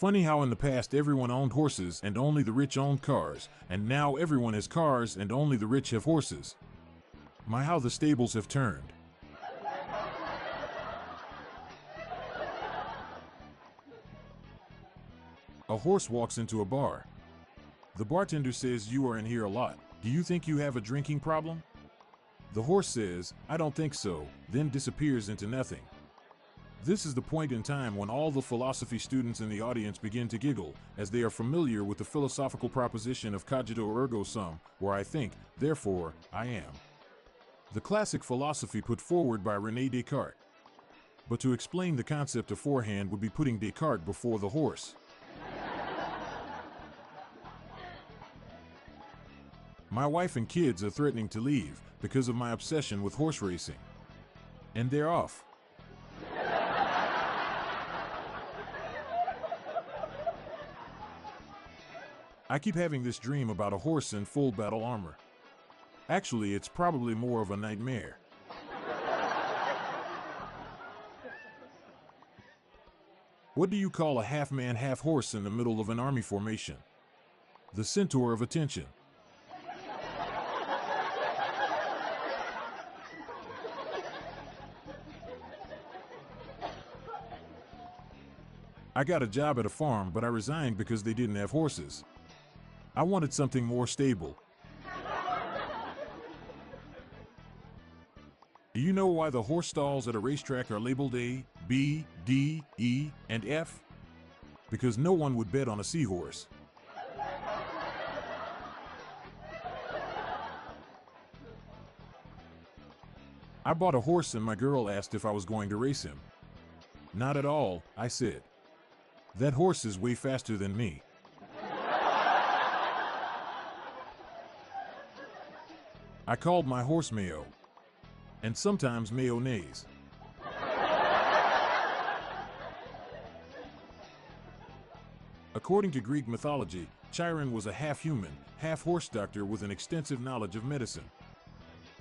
Funny how in the past everyone owned horses and only the rich owned cars, and now everyone has cars and only the rich have horses. My, how the stables have turned. A horse walks into a bar. The bartender says, "You are in here a lot. Do you think you have a drinking problem?" The horse says, "I don't think so," then disappears into nothing. This is the point in time when all the philosophy students in the audience begin to giggle, as they are familiar with the philosophical proposition of cogito ergo sum, where I think, therefore, I am. The classic philosophy put forward by René Descartes. But to explain the concept beforehand would be putting Descartes before the horse. My wife and kids are threatening to leave because of my obsession with horse racing. And they're off. I keep having this dream about a horse in full battle armor. Actually, it's probably more of a nightmare. What do you call a half-man, half-horse in the middle of an army formation? The centaur of attention. I got a job at a farm, but I resigned because they didn't have horses. I wanted something more stable. Do you know why the horse stalls at a racetrack are labeled A, B, D, E, and F? Because no one would bet on a seahorse. I bought a horse and my girl asked if I was going to race him. Not at all, I said. That horse is way faster than me. I called my horse Mayo, and sometimes mayonnaise. According to Greek mythology, Chiron was a half-human, half-horse doctor with an extensive knowledge of medicine.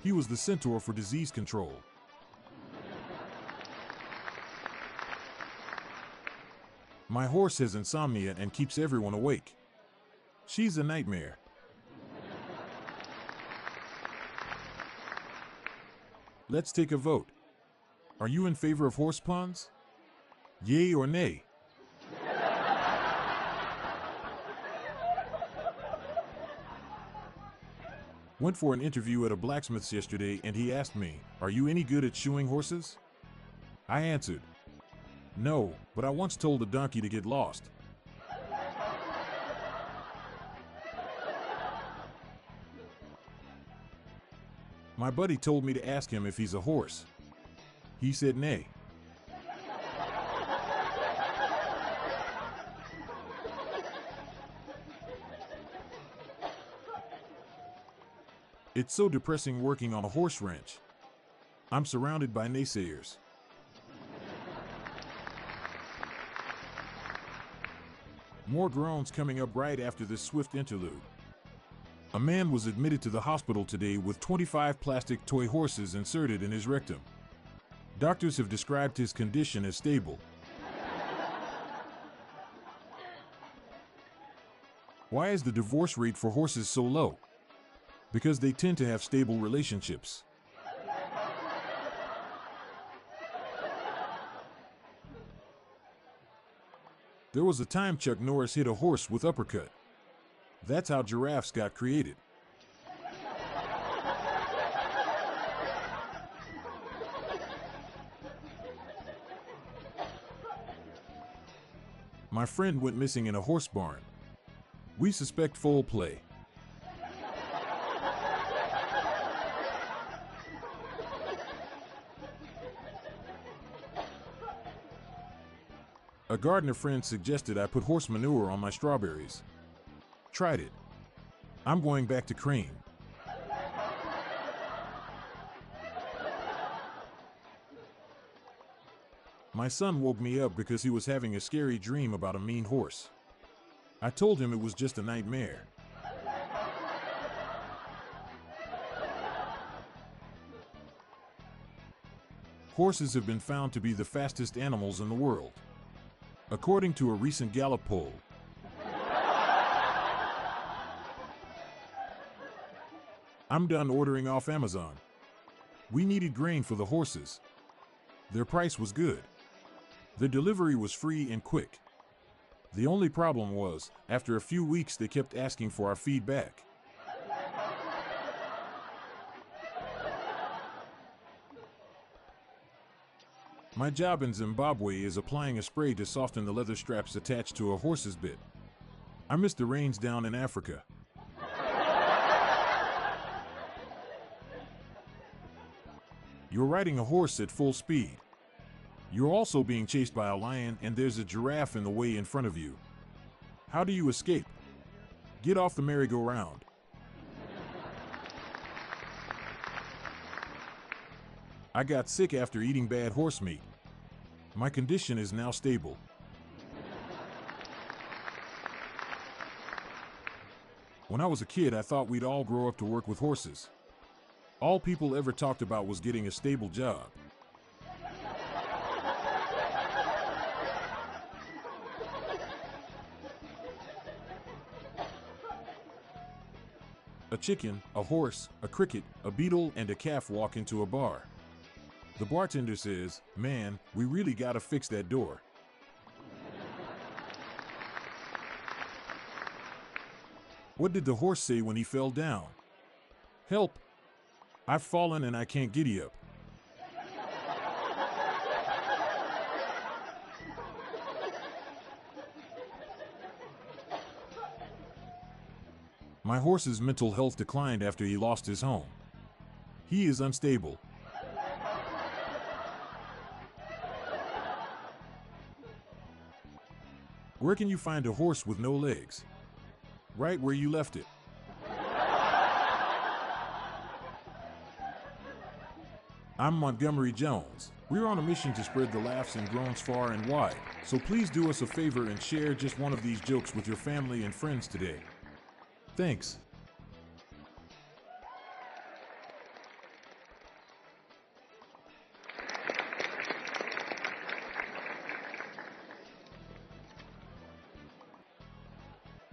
He was the centaur for disease control. My horse has insomnia and keeps everyone awake. She's a nightmare. Let's take a vote. Are you in favor of horse puns? Yay or nay? Went for an interview at a blacksmith's yesterday and he asked me, "Are you any good at shoeing horses?" I answered, "No, but I once told a donkey to get lost." My buddy told me to ask him if he's a horse. He said nay. It's so depressing working on a horse ranch. I'm surrounded by naysayers. More groans coming up right after this swift interlude. A man was admitted to the hospital today with 25 plastic toy horses inserted in his rectum. Doctors have described his condition as stable. Why is the divorce rate for horses so low? Because they tend to have stable relationships. There was a time Chuck Norris hit a horse with uppercut. That's how giraffes got created. My friend went missing in a horse barn. We suspect foul play. A gardener friend suggested I put horse manure on my strawberries. Tried it. I'm going back to cream. My son woke me up because he was having a scary dream about a mean horse. I told him it was just a nightmare. Horses have been found to be the fastest animals in the world. According to a recent Gallup poll, I'm done ordering off Amazon. We needed grain for the horses. Their price was good. The delivery was free and quick. The only problem was, after a few weeks they kept asking for our feedback. My job in Zimbabwe is applying a spray to soften the leather straps attached to a horse's bit. I miss the rains down in Africa. You're riding a horse at full speed. You're also being chased by a lion and there's a giraffe in the way in front of you. How do you escape? Get off the merry-go-round. I got sick after eating bad horse meat. My condition is now stable. When I was a kid, I thought we'd all grow up to work with horses. All people ever talked about was getting a stable job. A chicken, a horse, a cricket, a beetle, and a calf walk into a bar. The bartender says, "Man, we really gotta fix that door." What did the horse say when he fell down? "Help! I've fallen and I can't giddy up." My horse's mental health declined after he lost his home. He is unstable. Where can you find a horse with no legs? Right where you left it. I'm Montgomery Jones. We're on a mission to spread the laughs and groans far and wide, so please do us a favor and share just one of these jokes with your family and friends today. Thanks.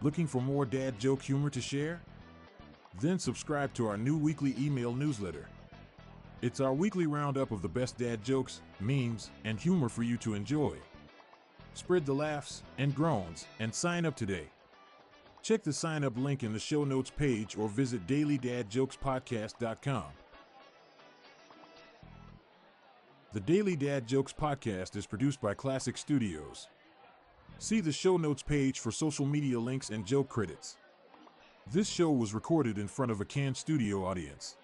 Looking for more dad joke humor to share? Then subscribe to our new weekly email newsletter. It's our weekly roundup of the best dad jokes, memes, and humor for you to enjoy. Spread the laughs and groans and sign up today. Check the sign up link in the show notes page or visit dailydadjokespodcast.com. The Daily Dad Jokes Podcast is produced by Classic Studios. See the show notes page for social media links and joke credits. This show was recorded in front of a canned studio audience.